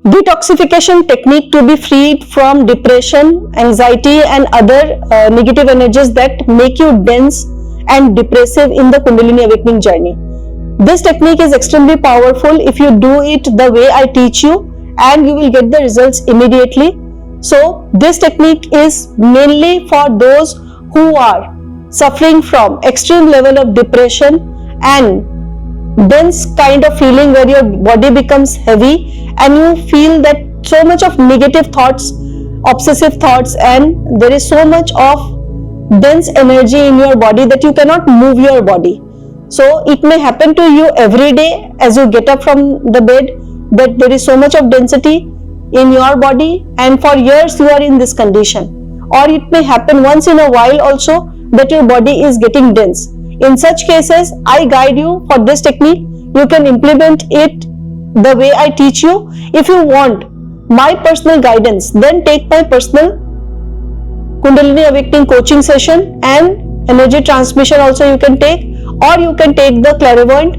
detoxification technique to be freed from depression, anxiety and other negative energies that make you dense and depressive in the Kundalini Awakening journey. This technique is extremely powerful if you do it the way I teach you, and you will get the results immediately. So this technique is mainly for those who are suffering from extreme level of depression and dense kind of feeling where your body becomes heavy and you feel that so much of negative thoughts, obsessive thoughts, and there is so much of dense energy in your body that you cannot move your body. So it may happen to you every day as you get up from the bed that there is so much of density in your body, and for years you are in this condition. Or it may happen once in a while also that your body is getting dense. In such cases, I guide you for this technique. You can implement it the way I teach you. If you want my personal guidance, then take my personal Kundalini Awakening coaching session, and energy transmission also you can take, or you can take the clairvoyant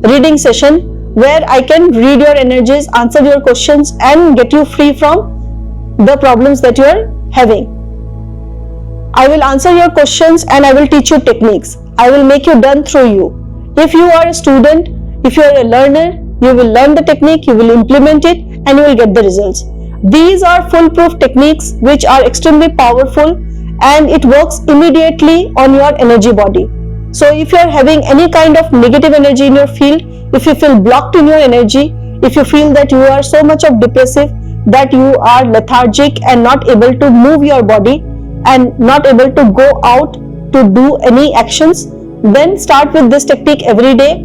reading session where I can read your energies, answer your questions and get you free from the problems that you are having. I will answer your questions and I will teach you techniques. I will make you done through you. If you are a student, if you are a learner, you will learn the technique, you will implement it and you will get the results. These are foolproof techniques which are extremely powerful and it works immediately on your energy body. So if you are having any kind of negative energy in your field, if you feel blocked in your energy, if you feel that you are so much of depressive, that you are lethargic and not able to move your body and not able to go out to do any actions, then start with this technique every day.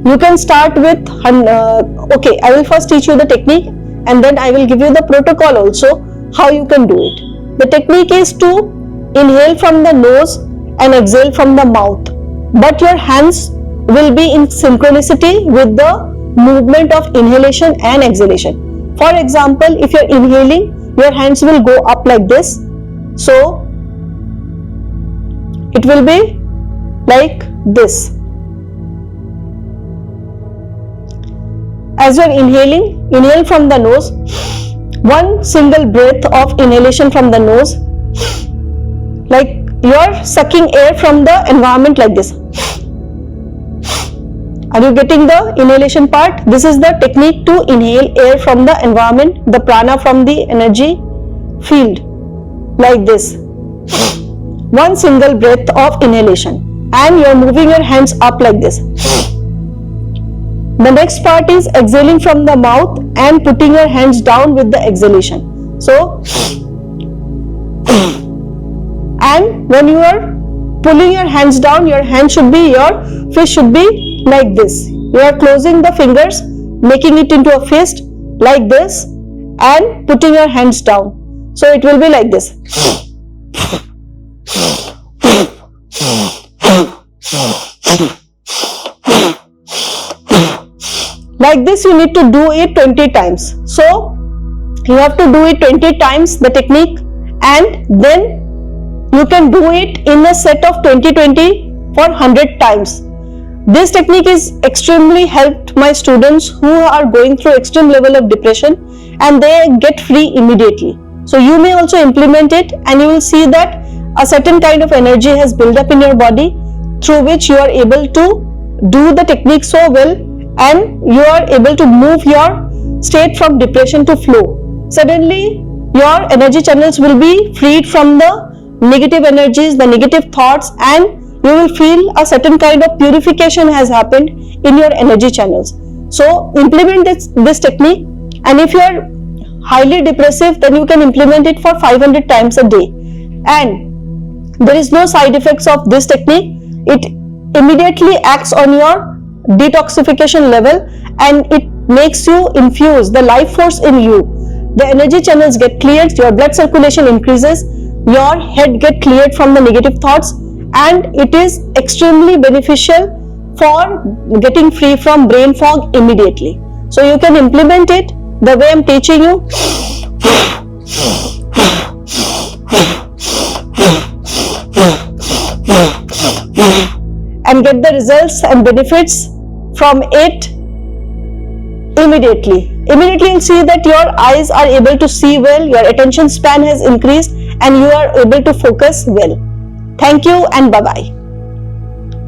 You can start with, okay, I will first teach you the technique and then I will give you the protocol also how you can do it. The technique is to inhale from the nose and exhale from the mouth, but your hands will be in synchronicity with the movement of inhalation and exhalation. For example, if you are inhaling, your hands will go up like this. So it will be like this. As you are inhaling, inhale from the nose. One single breath of inhalation from the nose, like you are sucking air from the environment like this. Are you getting the inhalation part? This is the technique to inhale air from the environment, the prana from the energy field, like this. One single breath of inhalation and you are moving your hands up like this. The next part is exhaling from the mouth and putting your hands down with the exhalation. So, and when you are pulling your hands down, your hand should be, your fist should be like this. You are closing the fingers, making it into a fist like this and putting your hands down. So it will be like this. Like this you need to do it 20 times. So you have to do it 20 times the technique, and then you can do it in a set of 20-20 for 100 times. This technique is extremely helped my students who are going through extreme level of depression and they get free immediately. So you may also implement it and you will see that a certain kind of energy has built up in your body through which you are able to do the technique so well and you are able to move your state from depression to flow. Suddenly your energy channels will be freed from the negative energies, the negative thoughts, and you will feel a certain kind of purification has happened in your energy channels. So implement this technique, and if you are highly depressive, then you can implement it for 500 times a day. And there is no side effects of this technique. It immediately acts on your detoxification level and it makes you infuse the life force in you. The energy channels get cleared, your blood circulation increases, your head get cleared from the negative thoughts, and it is extremely beneficial for getting free from brain fog immediately. So you can implement it the way I am teaching you. And get the results and benefits from it Immediately you'll see that your eyes are able to see well, your attention span has increased, and you are able to focus well. Thank you and bye-bye.